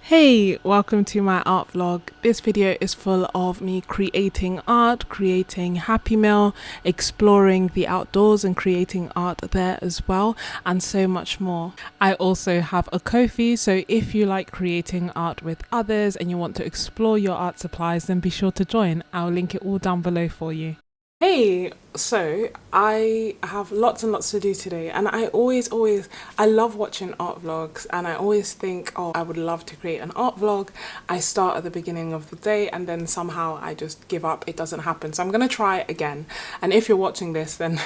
Hey, welcome to my art vlog. This video is full of me creating art, creating Happy Meal, exploring the outdoors and creating art there as well, and so much more. I also have a Ko-fi, so if you like creating art with others and you want to explore your art supplies, then be sure to join. I'll link it all down below for you. Hey, so I have lots and lots to do today, and I love watching art vlogs, and I always think, oh, I would love to create an art vlog. I start at the beginning of the day and then somehow I just give up, it doesn't happen. So I'm gonna try again, and if you're watching this, then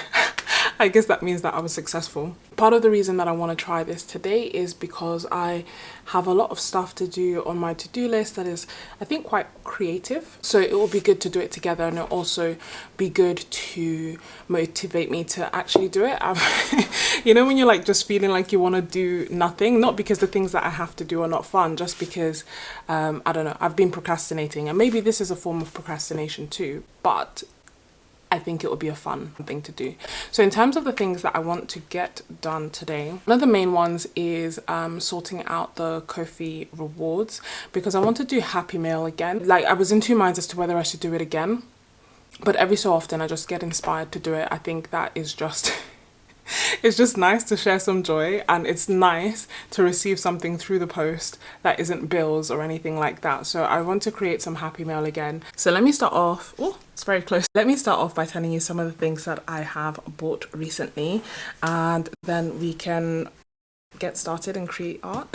I guess that means that I was successful. Part of the reason that I want to try this today is because I have a lot of stuff to do on my to-do list that is, I think, quite creative. So it will be good to do it together, and it'll also be good to motivate me to actually do it. You know, when you're like just feeling like you want to do nothing, not because the things that I have to do are not fun, just because, I don't know, I've been procrastinating, and maybe this is a form of procrastination too, but I think it would be a fun thing to do. So in terms of the things that I want to get done today, one of the main ones is sorting out the Ko-fi rewards, because I want to do Happy Meal again. Like, I was in two minds as to whether I should do it again, but every so often I just get inspired to do it. I think that is just it's just nice to share some joy, and it's nice to receive something through the post that isn't bills or anything like that. So I want to create some Happy Meal again. So let me start off, oh, it's very close. Let me start off by telling you some of the things that I have bought recently, and then we can get started and create art.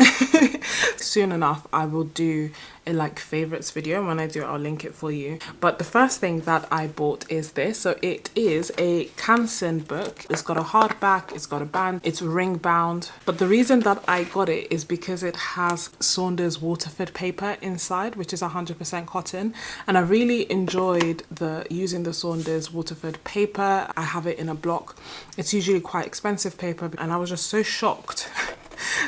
Soon enough I will do a like favorites video, and when I do it I'll link it for you. But the first thing that I bought is this. So it is a Canson book. It's got a hardback, it's got a band, it's ring bound, but the reason that I got it is because it has Saunders Waterford paper inside, which is 100% cotton, and I really enjoyed using the Saunders Waterford paper. I have it in a block. It's usually quite expensive paper, and I was just so shocked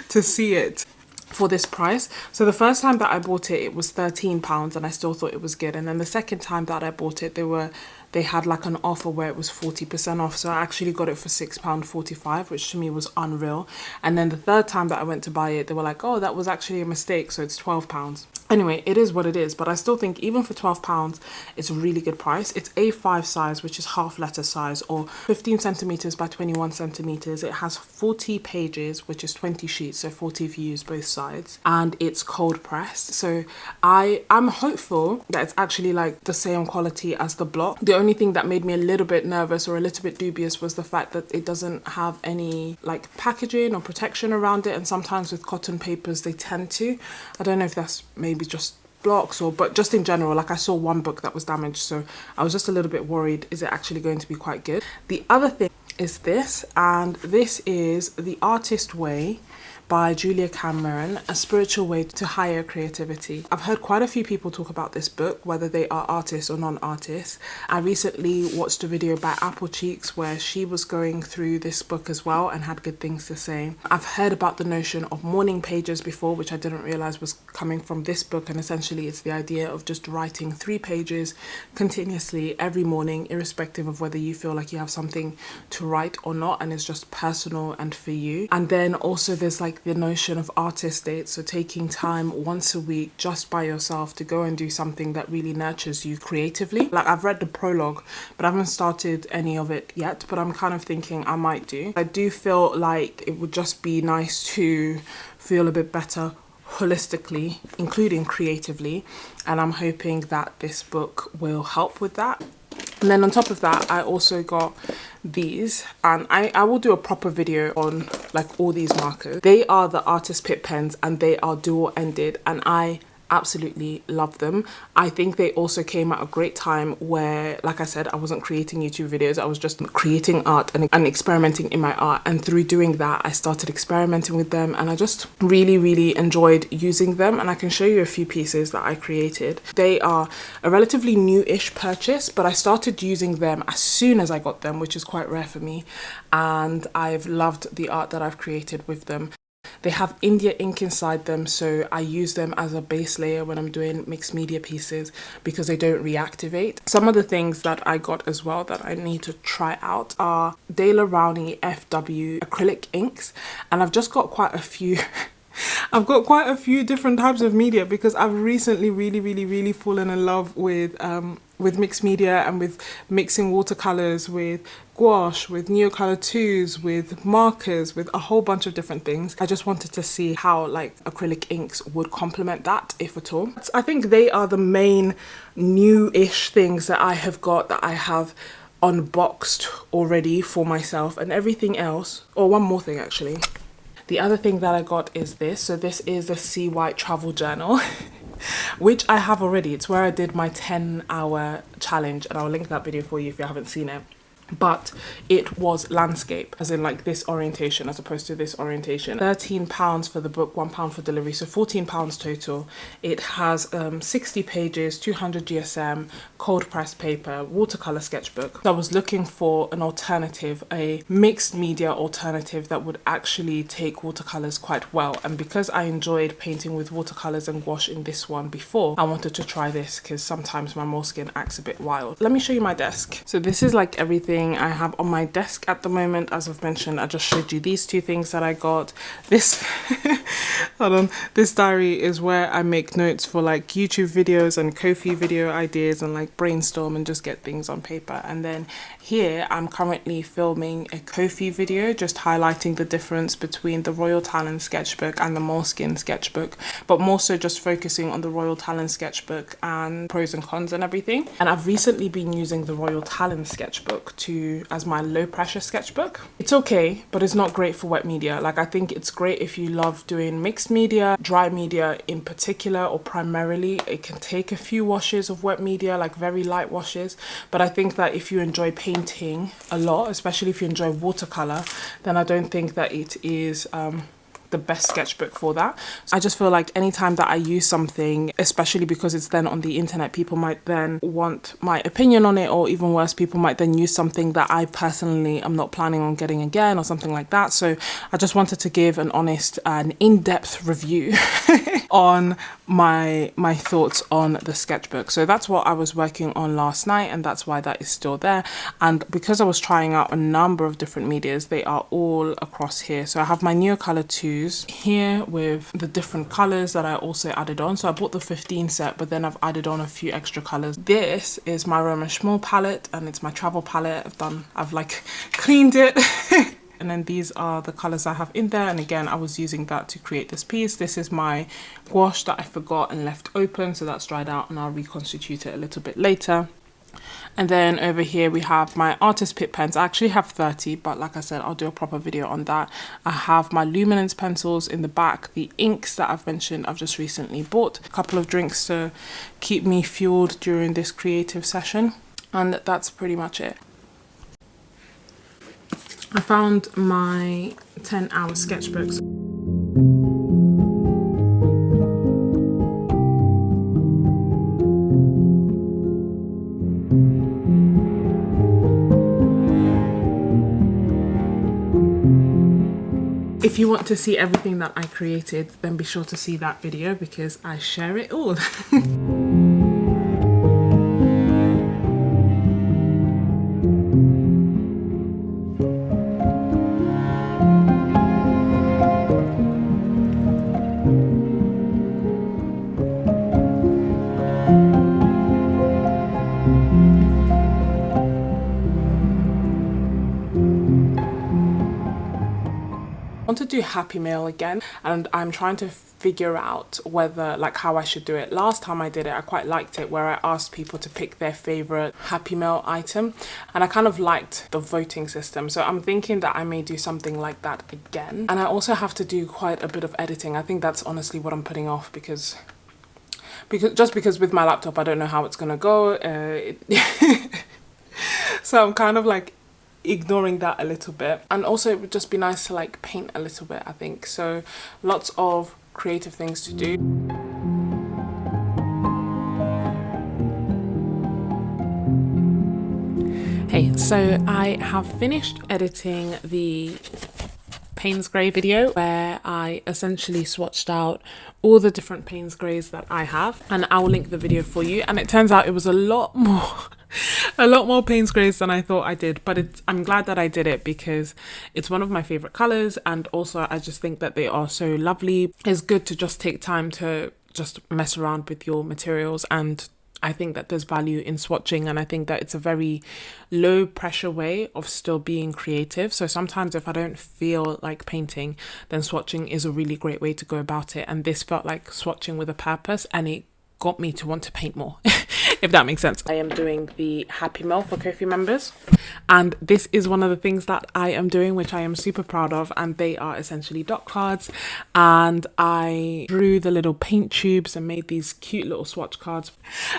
to see it for this price. So the first time that I bought it, it was £13, and I still thought it was good. And then the second time that I bought it, they had like an offer where it was 40% off. So I actually got it for £6.45, which to me was unreal. And then the third time that I went to buy it, they were like, oh, that was actually a mistake, so it's £12. Anyway, it is what it is, but I still think even for £12, it's a really good price. It's A5 size, which is half letter size, or 15 centimeters by 21 centimeters. It has 40 pages, which is 20 sheets, so 40 if you use both sides, and it's cold pressed. So I'm hopeful that it's actually like the same quality as the block. The only thing that made me a little bit nervous or a little bit dubious was the fact that it doesn't have any like packaging or protection around it, and sometimes with cotton papers they tend to. I don't know if that's maybe just blocks, but just in general, like I saw one book that was damaged, so I was just a little bit worried, is it actually going to be quite good? The other thing is this, and this is The Artist Way by Julia Cameron, a spiritual way to higher creativity. I've heard quite a few people talk about this book, whether they are artists or non-artists. I recently watched a video by Apple Cheeks where she was going through this book as well and had good things to say. I've heard about the notion of morning pages before, which I didn't realize was coming from this book, and essentially it's the idea of just writing 3 pages continuously every morning, irrespective of whether you feel like you have something to write or not, and it's just personal and for you. And then also there's like the notion of artist dates, so taking time once a week just by yourself to go and do something that really nurtures you creatively. Like, I've read the prologue, but I haven't started any of it yet, but I'm kind of thinking I might do. I do feel like it would just be nice to feel a bit better holistically, including creatively, and I'm hoping that this book will help with that. And then on top of that, I also got these, and I will do a proper video on like all these markers. They are the Artist Pitt pens, and they are dual ended, and I absolutely love them. I think they also came at a great time where, like I said, I wasn't creating YouTube videos, I was just creating art and experimenting in my art, and through doing that I started experimenting with them, and I just really enjoyed using them. And I can show you a few pieces that I created. They are a relatively new-ish purchase, but I started using them as soon as I got them, which is quite rare for me, and I've loved the art that I've created with them. They have India ink inside them, so I use them as a base layer when I'm doing mixed media pieces because they don't reactivate. Some of the things that I got as well that I need to try out are Daler Rowney FW acrylic inks, and I've just got quite a few I've got quite a few different types of media because I've recently really fallen in love with mixed media and with mixing watercolors with gouache, with Neocolor 2s, with markers, with a whole bunch of different things. I just wanted to see how like acrylic inks would complement that, if at all. I think they are the main new-ish things that I have got, that I have unboxed already for myself, and everything else, or one more thing actually. The other thing that I got is this. So this is the Sea White travel journal, which I have already. It's where I did my 10-hour challenge, and I'll link that video for you if you haven't seen it. But it was landscape, as in like this orientation as opposed to this orientation. £13 for the book, £1 for delivery, so £14 total. It has 60 pages, 200 GSM, cold pressed paper, watercolor sketchbook. So I was looking for an alternative, a mixed media alternative that would actually take watercolors quite well. And because I enjoyed painting with watercolors and gouache in this one before, I wanted to try this because sometimes my Moleskine acts a bit wild. Let me show you my desk. So this is like everything I have on my desk at the moment. As I've mentioned, I just showed you these two things that I got. This hold on, this diary is where I make notes for like YouTube videos and Ko-fi video ideas, and like brainstorm and just get things on paper. And then here I'm currently filming a Ko-fi video just highlighting the difference between the Royal Talens sketchbook and the Moleskine sketchbook, but more so just focusing on the Royal Talens sketchbook and pros and cons and everything. And I've recently been using the Royal Talens sketchbook as my low pressure sketchbook. It's okay, but it's not great for wet media. Like, I think it's great if you love doing mixed media, dry media in particular, or primarily. It can take a few washes of wet media, like very light washes. But I think that if you enjoy painting a lot, especially if you enjoy watercolor, then I don't think that it is the best sketchbook for that. I just feel like anytime that I use something, especially because it's then on the internet, people might then want my opinion on it, or even worse, people might then use something that I personally am not planning on getting again or something like that. So I just wanted to give an honest and in-depth review on my thoughts on the sketchbook. So that's what I was working on last night, and that's why that is still there. And because I was trying out a number of different medias, they are all across here. So I have my Neocolor 2s here with the different colors that I also added on. So I bought the 15 set, but then I've added on a few extra colors. This is my Roman Schmull palette, and it's my travel palette. I've like cleaned it. And then these are the colors I have in there, and again I was using that to create this piece. This is my gouache that I forgot and left open, so that's dried out and I'll reconstitute it a little bit later. And then over here we have my artist pick pens. I actually have 30, but like I said, I'll do a proper video on that. I have my luminance pencils in the back, the inks that I've mentioned I've just recently bought, a couple of drinks to keep me fueled during this creative session, and that's pretty much it. I found my 10-hour sketchbooks. If you want to see everything that I created, then be sure to see that video because I share it all. I want to do Happy Mail again, and I'm trying to figure out whether, like, how I should do it. Last time I did it, I quite liked it, where I asked people to pick their favorite Happy Mail item, and I kind of liked the voting system. So I'm thinking that I may do something like that again. And I also have to do quite a bit of editing. I think that's honestly what I'm putting off because with my laptop I don't know how it's gonna go. So I'm kind of like ignoring that a little bit, and also it would just be nice to like paint a little bit, I think. So lots of creative things to do. Hey, so I have finished editing the Payne's Grey video where I essentially swatched out all the different Payne's Greys that I have, and I will link the video for you. And it turns out it was a lot more Payne's Greys than I thought I did, but I'm glad that I did it because it's one of my favorite colors, and also I just think that they are so lovely. It's good to just take time to just mess around with your materials, and I think that there's value in swatching, and I think that it's a very low pressure way of still being creative. So sometimes if I don't feel like painting, then swatching is a really great way to go about it. And this felt like swatching with a purpose, and it got me to want to paint more, if that makes sense. I am doing the Happy Mail for Ko-fi members, and this is one of the things that I am doing, which I am super proud of, and they are essentially dot cards. And I drew the little paint tubes and made these cute little swatch cards,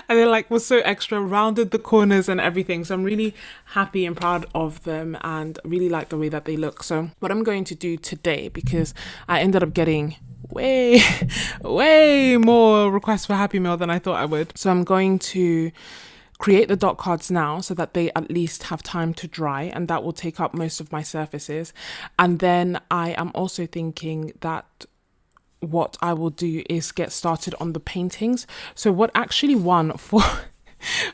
and they like was so extra, rounded the corners and everything. So I'm really happy and proud of them, and really like the way that they look. So what I'm going to do today, because I ended up getting way more requests for Happy Mail than I thought I would. So I'm going to create the dot cards now so that they at least have time to dry, and that will take up most of my surfaces. And then I am also thinking that what I will do is get started on the paintings. So what actually won for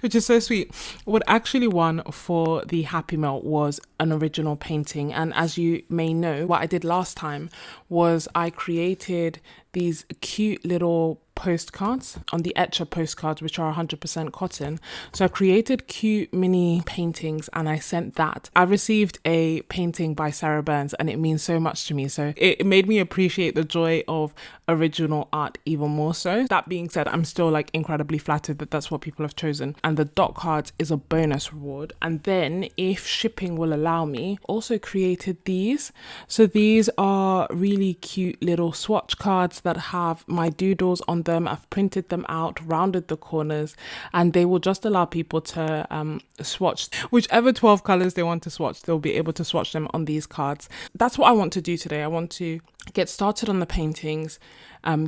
which is so sweet, what actually won for the Happy Mail was an original painting. And as you may know, what I did last time was I created these cute little postcards on the Etcher postcards, which are 100% cotton. So I created cute mini paintings and I sent that. I received a painting by Sarah Burns, and it means so much to me. So it made me appreciate the joy of original art even more so. That being said, I'm still like incredibly flattered that that's what people have chosen. And the dot cards is a bonus reward. And then if shipping will allow me, also created these. So these are really cute little swatch cards that have my doodles on them. I've printed them out, rounded the corners, and they will just allow people to swatch whichever 12 colors they want to swatch. They'll be able to swatch them on these cards. That's what I want to do today. I want to get started on the paintings,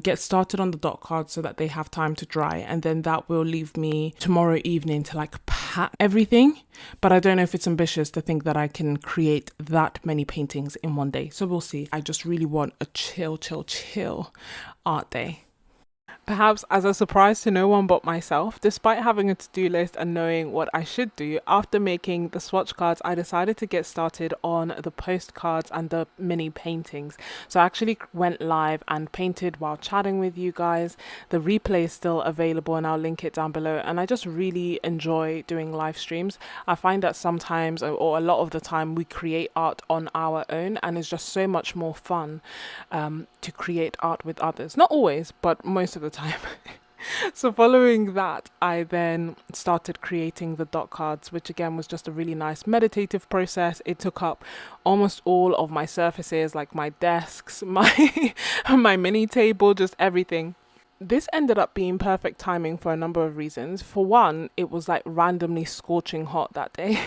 get started on the dot cards so that they have time to dry, and then that will leave me tomorrow evening to like pack everything. But I don't know if it's ambitious to think that I can create that many paintings in one day, so we'll see. I just really want a chill art day. Perhaps as a surprise to no one but myself, despite having a to-do list and knowing what I should do, after making the swatch cards, I decided to get started on the postcards and the mini paintings. So I actually went live and painted while chatting with you guys. The replay is still available and I'll link it down below. And I just really enjoy doing live streams. I find that sometimes, or a lot of the time, we create art on our own, and it's just so much more fun to create art with others. Not always, but most of the time. So following that, I then started creating the dot cards, which again was just a really nice meditative process. It took up almost all of my surfaces, like my desks, my mini table, just everything. This ended up being perfect timing for a number of reasons. For one, it was like randomly scorching hot that day.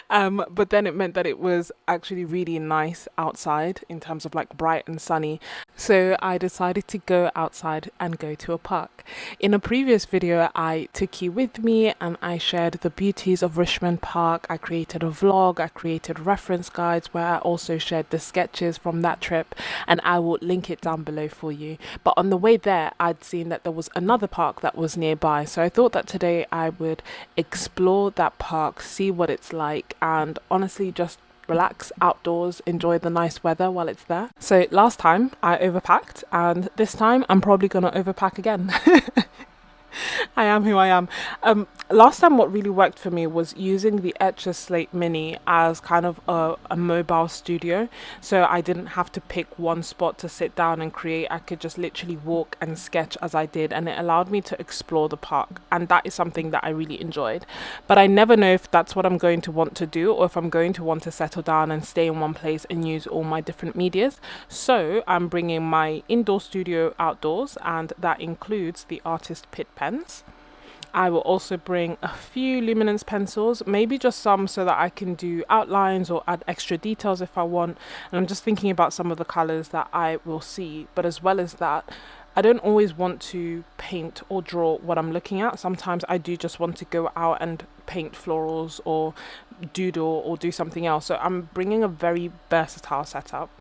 But then it meant that it was actually really nice outside in terms of like bright and sunny. So I decided to go outside and go to a park. In a previous video, I took you with me and I shared the beauties of Richmond Park. I created a vlog, I created reference guides where I also shared the sketches from that trip, and I will link it down below for you. But on the way there, I'd seen that there was another park that was nearby. So I thought that today I would explore that park, see what it's like, and honestly just relax outdoors, enjoy the nice weather while it's there. So last time I overpacked, and this time I'm probably gonna overpack again. I am who I am. Last time what really worked for me was using the Etcher Slate Mini as kind of a mobile studio. So I didn't have to pick one spot to sit down and create. I could just literally walk and sketch as I did, and it allowed me to explore the park. And that is something that I really enjoyed. But I never know if that's what I'm going to want to do, or if I'm going to want to settle down and stay in one place and use all my different medias. So I'm bringing my indoor studio outdoors, and that includes the Artist Pit pens. I will also bring a few luminance pencils, maybe just some so that I can do outlines or add extra details if I want. And I'm just thinking about some of the colors that I will see. But as well as that, I don't always want to paint or draw what I'm looking at. Sometimes I do just want to go out and paint florals or doodle or do something else. So I'm bringing a very versatile setup.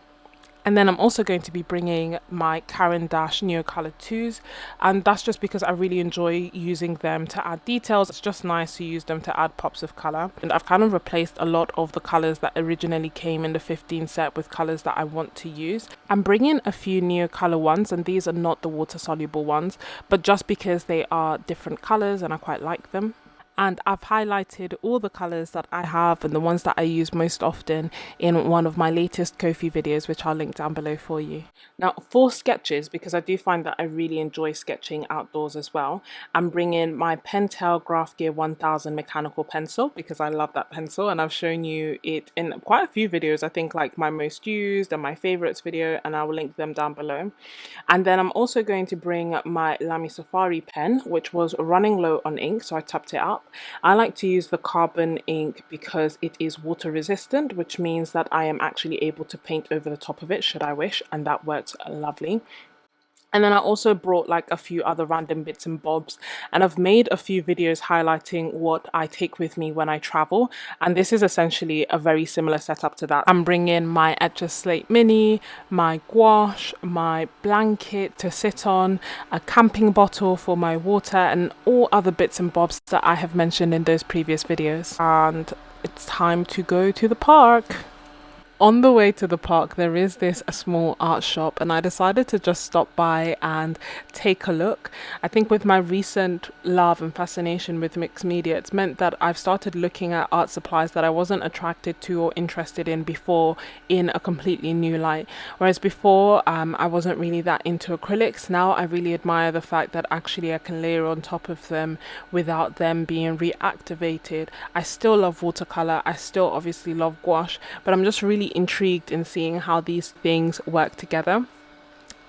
And then I'm also going to be bringing my Caran d'Ache Neocolor 2s, and that's just because I really enjoy using them to add details. It's just nice to use them to add pops of color. And I've kind of replaced a lot of the colors that originally came in the 15 set with colors that I want to use. I'm bringing a few Neocolor ones, and these are not the water soluble ones, but just because they are different colors and I quite like them. And I've highlighted all the colors that I have and the ones that I use most often in one of my latest Ko-fi videos, which I'll link down below for you. Now, for sketches, because I do find that I really enjoy sketching outdoors as well, I'm bringing my Pentel Graph Gear 1000 mechanical pencil because I love that pencil, and I've shown you it in quite a few videos. I think like my most used and my favorites video, and I will link them down below. And then I'm also going to bring my Lamy Safari pen, which was running low on ink, so I topped it up. I like to use the carbon ink because it is water resistant, which means that I am actually able to paint over the top of it should I wish, and that works lovely. And then I also brought like a few other random bits and bobs, and I've made a few videos highlighting what I take with me when I travel, and this is essentially a very similar setup to that. I'm bringing my Etch Slate Mini, my gouache, my blanket to sit on, a camping bottle for my water, and all other bits and bobs that I have mentioned in those previous videos. And it's time to go to the park. On the way to the park, there is this a small art shop, and I decided to just stop by and take a look. I think with my recent love and fascination with mixed media, it's meant that I've started looking at art supplies that I wasn't attracted to or interested in before in a completely new light. Whereas before, I wasn't really that into acrylics. Now I really admire the fact that actually I can layer on top of them without them being reactivated. I still love watercolor. I still obviously love gouache, but I'm just really intrigued in seeing how these things work together.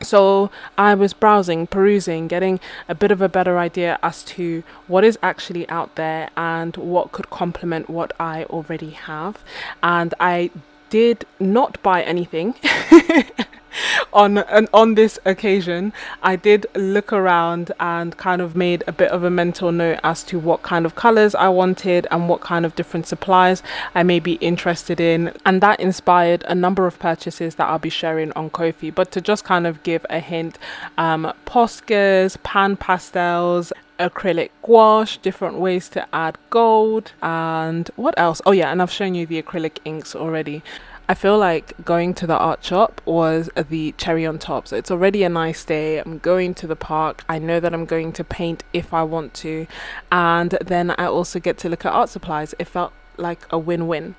So I was browsing, perusing, getting a bit of a better idea as to what is actually out there and what could complement what I already have. And I did not buy anything on this occasion. I did look around and kind of made a bit of a mental note as to what kind of colors I wanted and what kind of different supplies I may be interested in, and that inspired a number of purchases that I'll be sharing on Ko-fi. But to just kind of give a hint, Poscas, pan pastels, acrylic gouache, different ways to add gold, and what else? Oh yeah, and I've shown you the acrylic inks already. I feel like going to the art shop was the cherry on top. So it's already a nice day. I'm going to the park. I know that I'm going to paint if I want to. And then I also get to look at art supplies. It felt like a win-win.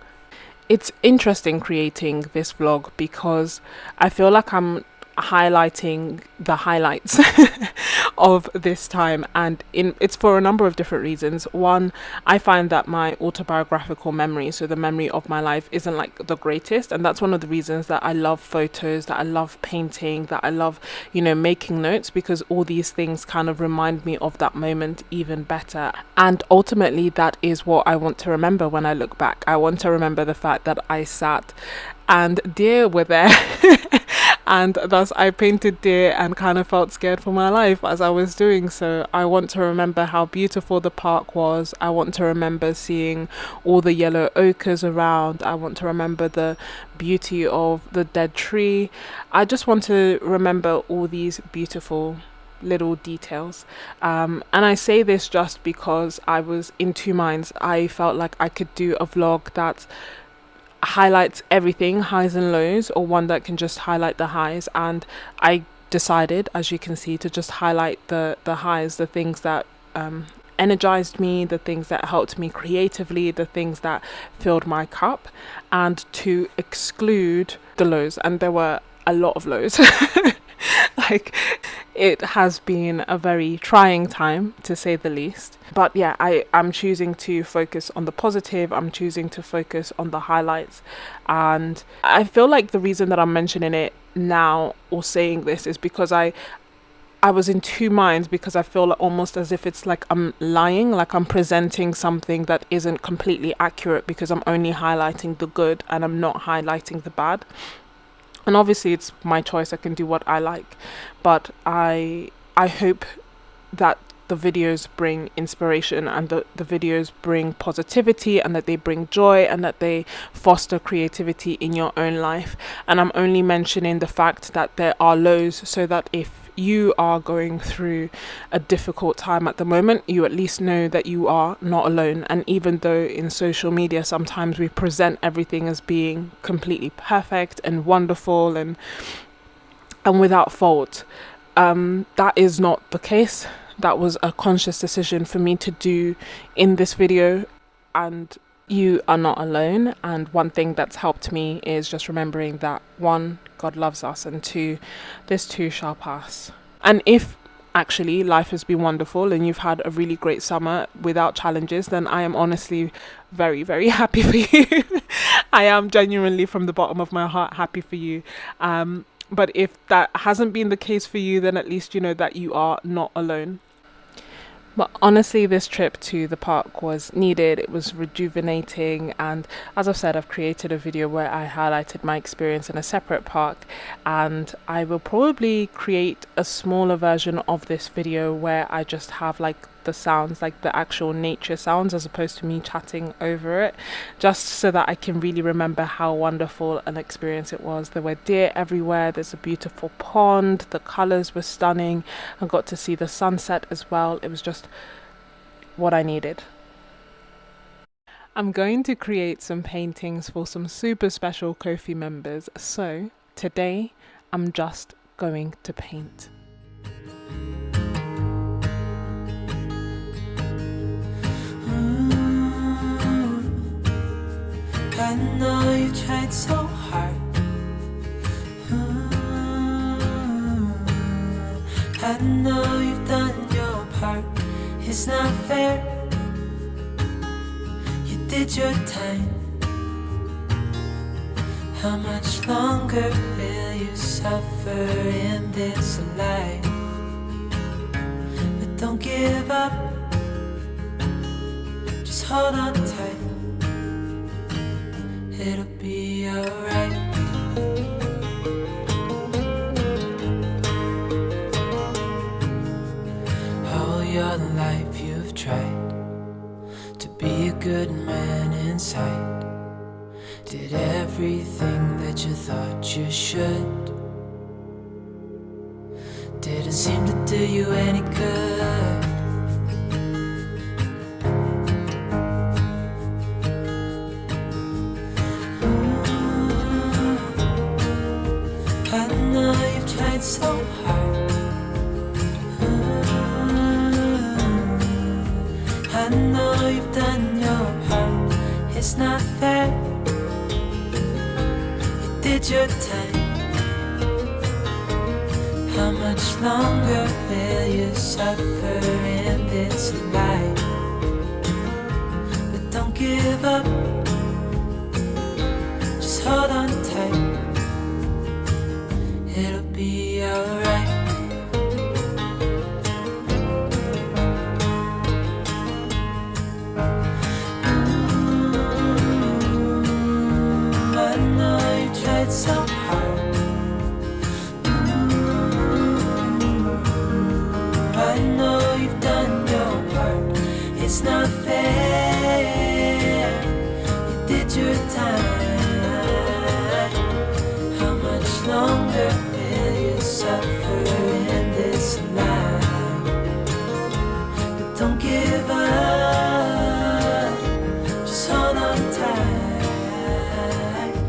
It's interesting creating this vlog because I feel like I'm highlighting the highlights of this time, and it's for a number of different reasons. One, I find that my autobiographical memory, so the memory of my life, isn't like the greatest, and that's one of the reasons that I love photos, that I love painting, that I love, making notes, because all these things kind of remind me of that moment even better. And ultimately that is what I want to remember when I look back. I want to remember the fact that I sat and deer were there and thus I painted deer and kind of felt scared for my life as I was doing so. I want to remember how beautiful the park was. I want to remember seeing all the yellow ochres around. I want to remember the beauty of the dead tree. I just want to remember all these beautiful little details, and I say this just because I was in two minds. I felt like I could do a vlog that highlights everything, highs and lows, or one that can just highlight the highs, and I decided, as you can see, to just highlight the highs, the things that energized me, the things that helped me creatively, the things that filled my cup, and to exclude the lows. And there were a lot of lows. Like, it has been a very trying time, to say the least. But yeah, I'm choosing to focus on the positive. I'm choosing to focus on the highlights. And I feel like the reason that I'm mentioning it now or saying this is because I was in two minds, because I feel like almost as if it's like I'm lying, like I'm presenting something that isn't completely accurate because I'm only highlighting the good and I'm not highlighting the bad. And obviously it's my choice, I can do what I like, but I hope that the videos bring inspiration, and the videos bring positivity, and that they bring joy, and that they foster creativity in your own life. And I'm only mentioning the fact that there are lows, so that if you are going through a difficult time at the moment, you at least know that you are not alone. And even though in social media sometimes we present everything as being completely perfect and wonderful and without fault, that is not the case. That was a conscious decision for me to do in this video, and you are not alone. And one thing that's helped me is just remembering that, one, God loves us, and two, this too shall pass. And if actually life has been wonderful and you've had a really great summer without challenges, then I am honestly very, very happy for you. I am genuinely, from the bottom of my heart, happy for you. But if that hasn't been the case for you, then at least you know that you are not alone. But honestly, this trip to the park was needed. It was rejuvenating, and as I've said, I've created a video where I highlighted my experience in a separate park, and I will probably create a smaller version of this video where I just have like the sounds, like the actual nature sounds, as opposed to me chatting over it, just so that I can really remember how wonderful an experience it was. There were deer everywhere, there's a beautiful pond, the colours were stunning. I got to see the sunset as well. It was just what I needed. I'm going to create some paintings for some super special Ko-fi members, so today I'm just going to paint. I know you tried so hard. I know you've done your part. It's not fair. You did your time. How much longer will you suffer in this life? But don't give up. Just hold on tight. It'll be alright. All your life you've tried to be a good man inside. Did everything that you thought you should. Didn't seem to do you any good. So hard. I know you've done your part. It's not fair. You did your time. How much longer will you suffer in this life? But don't give up. Just hold on tight. It'll be alright. I know you tried so hard. I know you've done your part. It's not fair. You did your time. How much longer suffer in this life? But don't give up. Just hold on tight. It'll be alright.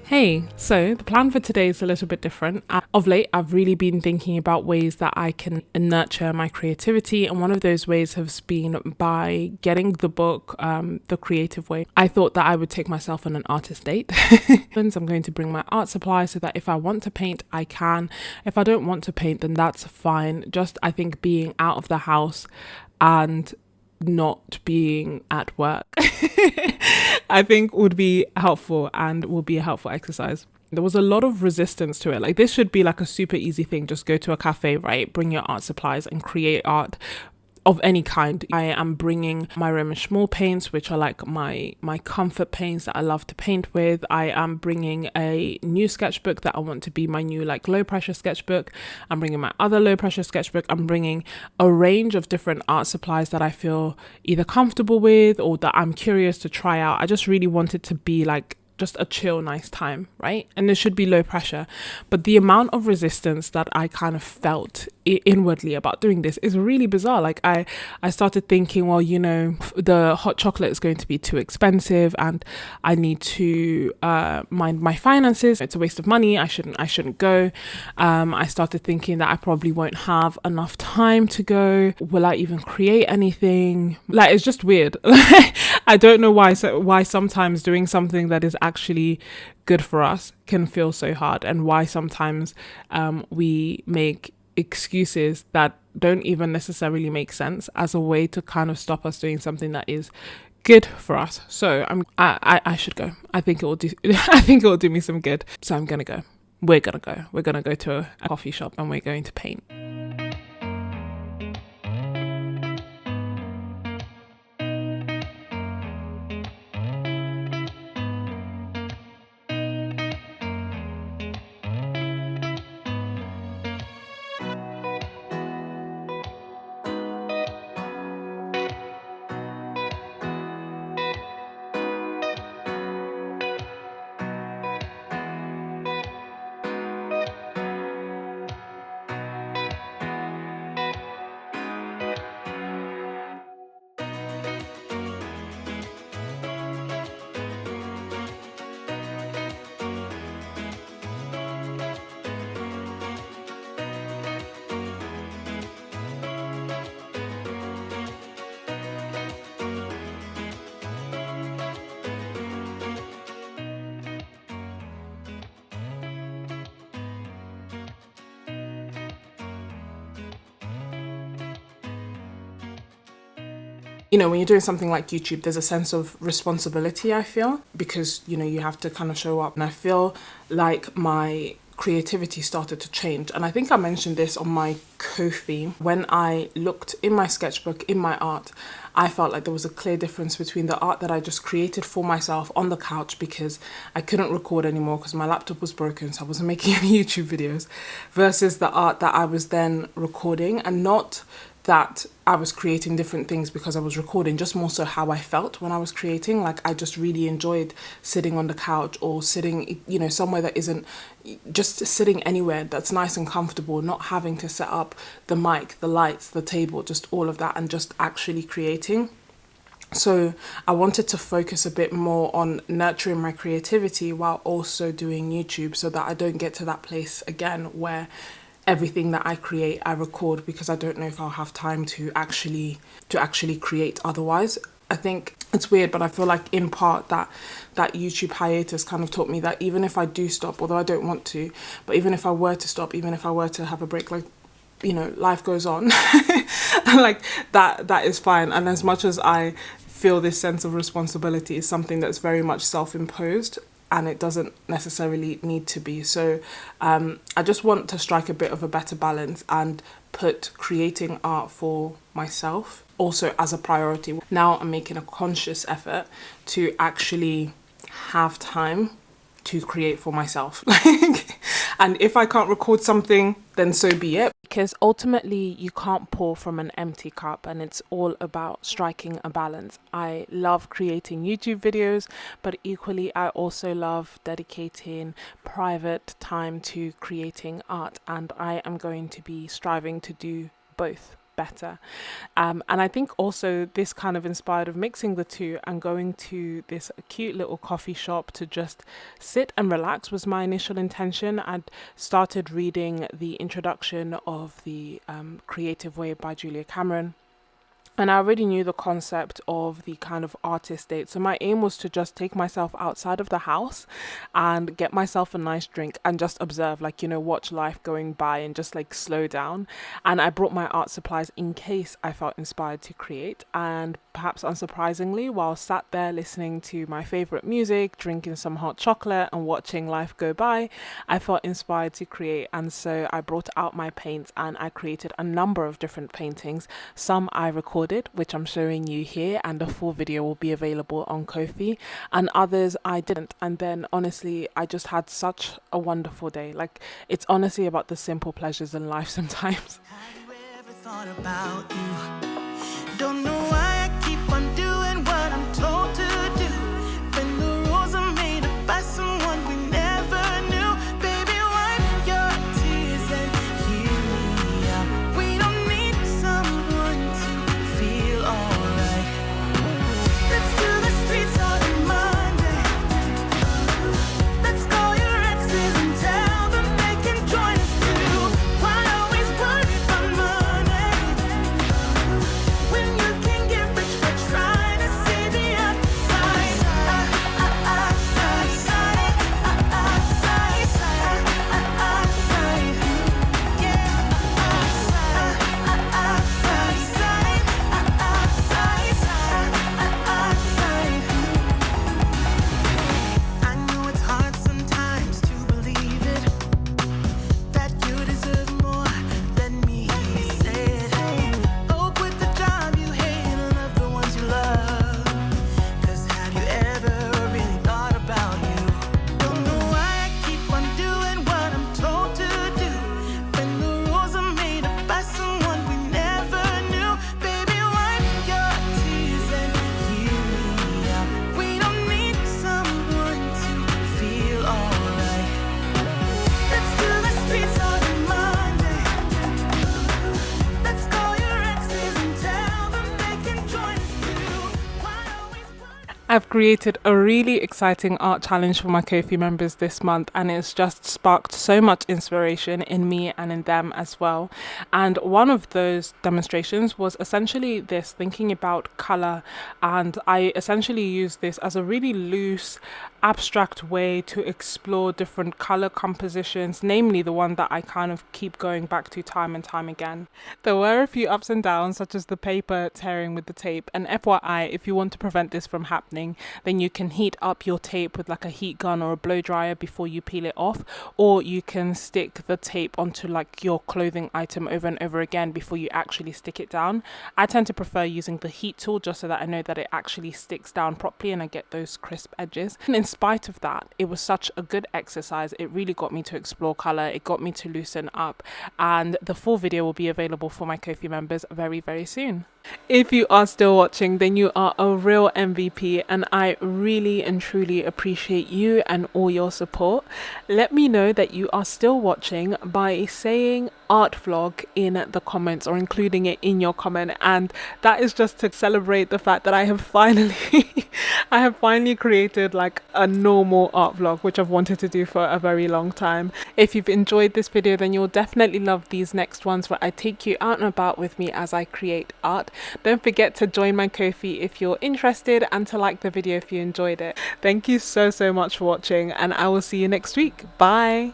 Hey, so the plan for today is a little bit different. Of late, I've really been thinking about ways that I can nurture my creativity, and one of those ways has been by getting the book, The Creative Way. I thought that I would take myself on an artist date. I'm going to bring my art supply so that if I want to paint, I can. If I don't want to paint, then that's fine. Just, I think, being out of the house and not being at work I think would be helpful and will be a helpful exercise. There was a lot of resistance to it. Like, this should be like a super easy thing. Just go to a cafe, right? Bring your art supplies and create art. of any kind. I am bringing my Remish Small paints, which are like my comfort paints that I love to paint with. I am bringing a new sketchbook that I want to be my new like low pressure sketchbook. I'm bringing my other low pressure sketchbook. I'm bringing a range of different art supplies that I feel either comfortable with or that I'm curious to try out. I just really want it to be like just a chill, nice time, right? And it should be low pressure. But the amount of resistance that I kind of felt inwardly about doing this is really bizarre. Like I started thinking, well, you know, the hot chocolate is going to be too expensive and I need to mind my finances. It's a waste of money. I shouldn't go. I started thinking that I probably won't have enough time to go. Will I even create anything? Like, it's just weird. I don't know why sometimes doing something that is actually good for us can feel so hard, and why sometimes we make excuses that don't even necessarily make sense as a way to kind of stop us doing something that is good for us. So I should go. I think it will do me some good. So I'm gonna go. We're gonna go to a coffee shop and we're going to paint. You know, when you're doing something like YouTube, there's a sense of responsibility, I feel, because, you know, you have to kind of show up. And I feel like my creativity started to change. And I think I mentioned this on my Ko-fi. When I looked in my sketchbook, in my art, I felt like there was a clear difference between the art that I just created for myself on the couch because I couldn't record anymore because my laptop was broken, so I wasn't making any YouTube videos, versus the art that I was then recording. And not that I was creating different things because I was recording, just more so how I felt when I was creating. Like, I just really enjoyed sitting on the couch or sitting, you know, somewhere that isn't, just sitting anywhere that's nice and comfortable, not having to set up the mic, the lights, the table, just all of that, and just actually creating. So I wanted to focus a bit more on nurturing my creativity while also doing YouTube, so that I don't get to that place again where everything that I create, I record, because I don't know if I'll have time to actually create otherwise. I think it's weird, but I feel like in part that YouTube hiatus kind of taught me that even if I do stop, although I don't want to, but even if I were to stop, even if I were to have a break, like, you know, life goes on. Like that is fine. And as much as I feel this sense of responsibility, is something that's very much self-imposed, and it doesn't necessarily need to be. So I just want to strike a bit of a better balance and put creating art for myself also as a priority. Now I'm making a conscious effort to actually have time to create for myself. And if I can't record something, then so be it. Because ultimately you can't pour from an empty cup, and it's all about striking a balance. I love creating YouTube videos, but equally I also love dedicating private time to creating art, and I am going to be striving to do both better. And I think also this kind of inspired of mixing the two and going to this cute little coffee shop to just sit and relax was my initial intention. I'd started reading the introduction of the Creative Way by Julia Cameron, And I already knew the concept of the kind of artist date. So my aim was to just take myself outside of the house and get myself a nice drink and just observe, like, watch life going by and just like slow down. And I brought my art supplies in case I felt inspired to create. And perhaps unsurprisingly, while sat there listening to my favorite music, drinking some hot chocolate and watching life go by, I felt inspired to create. And so I brought out my paints and I created a number of different paintings. Some I recorded, which I'm showing you here, and the full video will be available on Ko-fi, and others I didn't. And then honestly, I just had such a wonderful day. Like, it's honestly about the simple pleasures in life sometimes. Have you ever thought about you? Don't know why I keep on doing what I'm told to do. When the rules are made up by someone we never knew. Baby, wipe your tears and hear me out. We don't need someone to feel alright. Let's do the streets on Monday. Let's call your exes and tell them they can join us too. Why always worry about money when you can get rich by trying to see the outside? I know it's hard sometimes to believe it, that you deserve more. Let me say it. Oh, quit the job you hate and love the ones you love. 'Cause have you ever really thought about you? Don't know why I keep on doing what I'm told to do. When the rules are made up by someone we never knew. Baby, wipe your tears and hear me out. We don't need someone to feel alright. Let's do the streets on Monday. Let's call your exes and tell them they can join us too. Why always worry? I've created a really exciting art challenge for my Ko-fi members this month, and it's just sparked so much inspiration in me and in them as well. And one of those demonstrations was essentially this, thinking about color, and I essentially used this as a really loose, abstract way to explore different color compositions, namely the one that I kind of keep going back to time and time again. There were a few ups and downs, such as the paper tearing with the tape, and FYI, if you want to prevent this from happening, then you can heat up your tape with like a heat gun or a blow dryer before you peel it off, or you can stick the tape onto like your clothing item over and over again before you actually stick it down. I tend to prefer using the heat tool just so that I know that it actually sticks down properly and I get those crisp edges. And in spite of that, it was such a good exercise. It really got me to explore color, it got me to loosen up, and the full video will be available for my Ko-fi members very, very soon. If you are still watching, then you are a real MVP, and I really and truly appreciate you and all your support. Let me know that you are still watching by saying art vlog in the comments or including it in your comment, and that is just to celebrate the fact that I have finally created like a normal art vlog, which I've wanted to do for a very long time. If you've enjoyed this video, then you'll definitely love these next ones where I take you out and about with me as I create art. Don't forget to join my Ko-fi if you're interested, and to like the video if you enjoyed it. Thank you so much for watching, and I will see you next week. Bye.